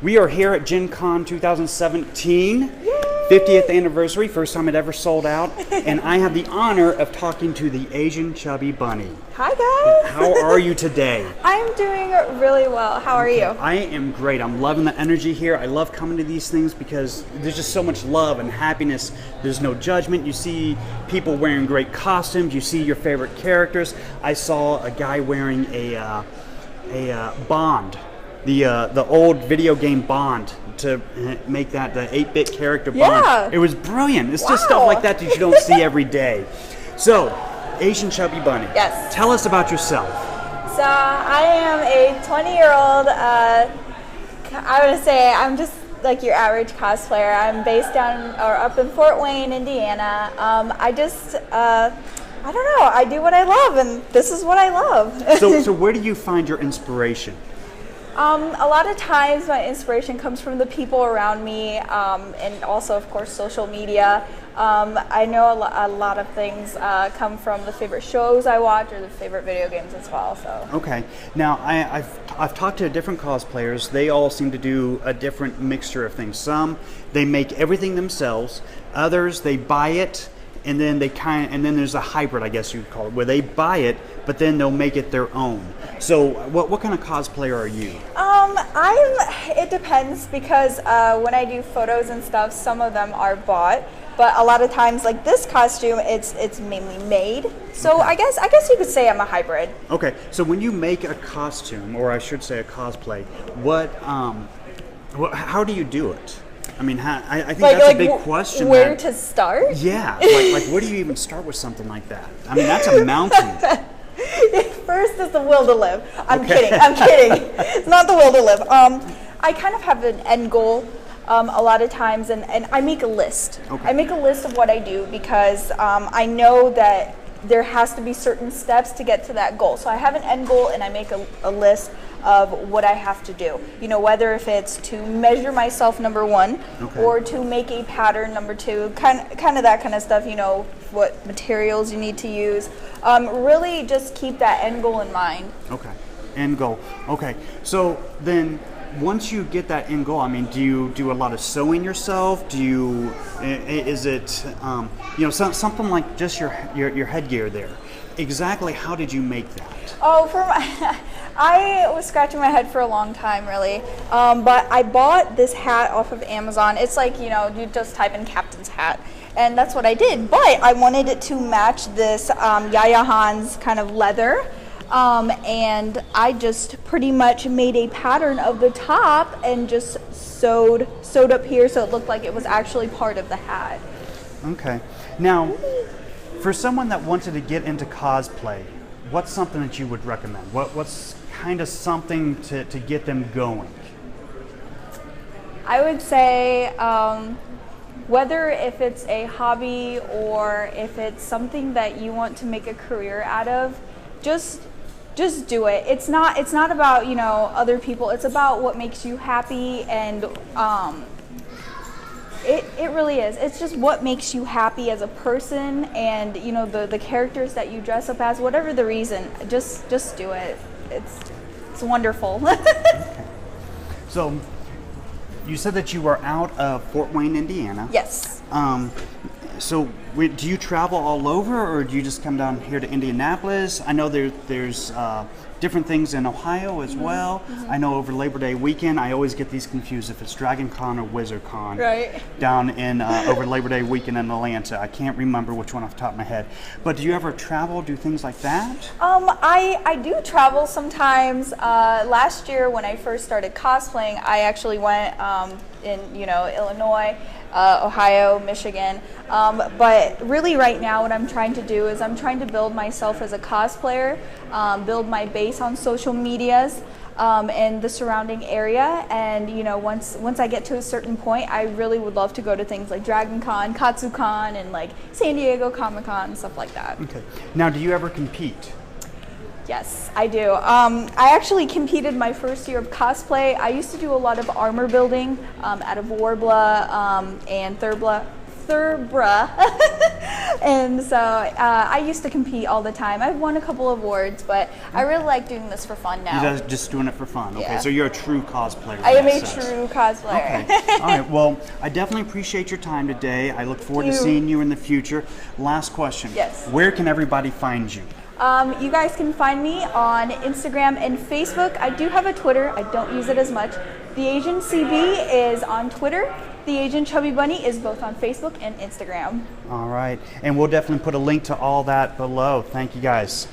We are here at Gen Con 2017, 50th anniversary, first time it ever sold out, and I have the honor of talking to the Asian Chubby Bunny. Hi guys! How are you today? I'm doing really well. How are you? I am great. I'm loving the energy here. I love coming to these things because there's just so much love and happiness. There's no judgment. You see people wearing great costumes. You see your favorite characters. I saw a guy wearing a Bond. The old video game Bond to make that the 8-bit character Bond. Yeah. It was brilliant. It's just stuff like that you don't see every day. So, Asian Chubby Bunny. Yes. Tell us about yourself. So I am a 20-year-old, I would say I'm just like your average cosplayer. I'm based up in Fort Wayne, Indiana. I don't know, I do what I love and this is what I love. So where do you find your inspiration? A lot of times my inspiration comes from the people around me and also, of course, social media. I know a lot of things come from the favorite shows I watch or the favorite video games as well. So. Okay. Now, I've talked to different cosplayers. They all seem to do a different mixture of things. Some, they make everything themselves. Others, they buy it. And then then there's a hybrid, I guess you'd call it, where they buy it, but then they'll make it their own. So, what kind of cosplayer are you? It depends because when I do photos and stuff, some of them are bought, but a lot of times, like this costume, it's mainly made. So okay. I guess you could say I'm a hybrid. Okay. So when you make a costume, or I should say a cosplay, how do you do it? I mean, I think that's a big question. Where to start? Yeah, like where do you even start with something like that? I mean, that's a mountain. First is the will to live. I'm kidding. It's not the will to live. I kind of have an end goal a lot of times, and I make a list. Okay. I make a list of what I do because I know that there has to be certain steps to get to that goal. So I have an end goal, and I make a list of what I have to do. You know, whether if it's to measure myself, number one, okay, or to make a pattern, number two, kind of that kind of stuff, you know, what materials you need to use. Really just keep that end goal in mind. Okay, end goal. Okay, so then once you get that end goal, I mean, do you do a lot of sewing yourself? Do you, is it, something like just your headgear there? Exactly how did you make that? Oh, I was scratching my head for a long time, really. But I bought this hat off of Amazon. It's like, you just type in captain's hat. And that's what I did. But I wanted it to match this Yaya Han's kind of leather. And I just pretty much made a pattern of the top and just sewed up here so it looked like it was actually part of the hat. Okay. Now, for someone that wanted to get into cosplay, what's something that you would recommend? What's kind of something to get them going? I would say whether if it's a hobby or if it's something that you want to make a career out of, just do it. It's not about other people. It's about what makes you happy, and it really is. It's just what makes you happy as a person, and the characters that you dress up as, whatever the reason, just do it. It's wonderful. Okay. So you said that you were out of Fort Wayne, Indiana. Yes. So do you travel all over, or do you just come down here to Indianapolis? I know there's different things in Ohio as well. Mm-hmm. I know over Labor Day weekend, I always get these confused if it's Dragon Con or WizardCon. Right. Down in over Labor Day weekend in Atlanta. I can't remember which one off the top of my head. But do you ever travel, do things like that? I do travel sometimes. Last year when I first started cosplaying, I actually went in Illinois, Ohio, Michigan. But really right now what I'm trying to do is I'm trying to build myself as a cosplayer, build my base on social medias and the surrounding area. And once I get to a certain point, I really would love to go to things like Dragon Con, KatsuCon, and like San Diego Comic-Con and stuff like that. Okay. Now, do you ever compete? Yes, I do. I actually competed my first year of cosplay. I used to do a lot of armor building out of Warbla and Thurbra. And so I used to compete all the time. I've won a couple of awards, but I really like doing this for fun now. You're just doing it for fun. Okay, Yeah. so you're a true cosplayer. I am a in that sense. true cosplayer. Okay. All right. Well, I definitely appreciate your time today. I look forward to Thank you. seeing you in the future. Last question. Yes. Where can everybody find you? You guys can find me on Instagram and Facebook. I do have a Twitter. I don't use it as much. The Asian CB is on Twitter. The Asian Chubby Bunny is both on Facebook and Instagram. All right. And we'll definitely put a link to all that below. Thank you guys.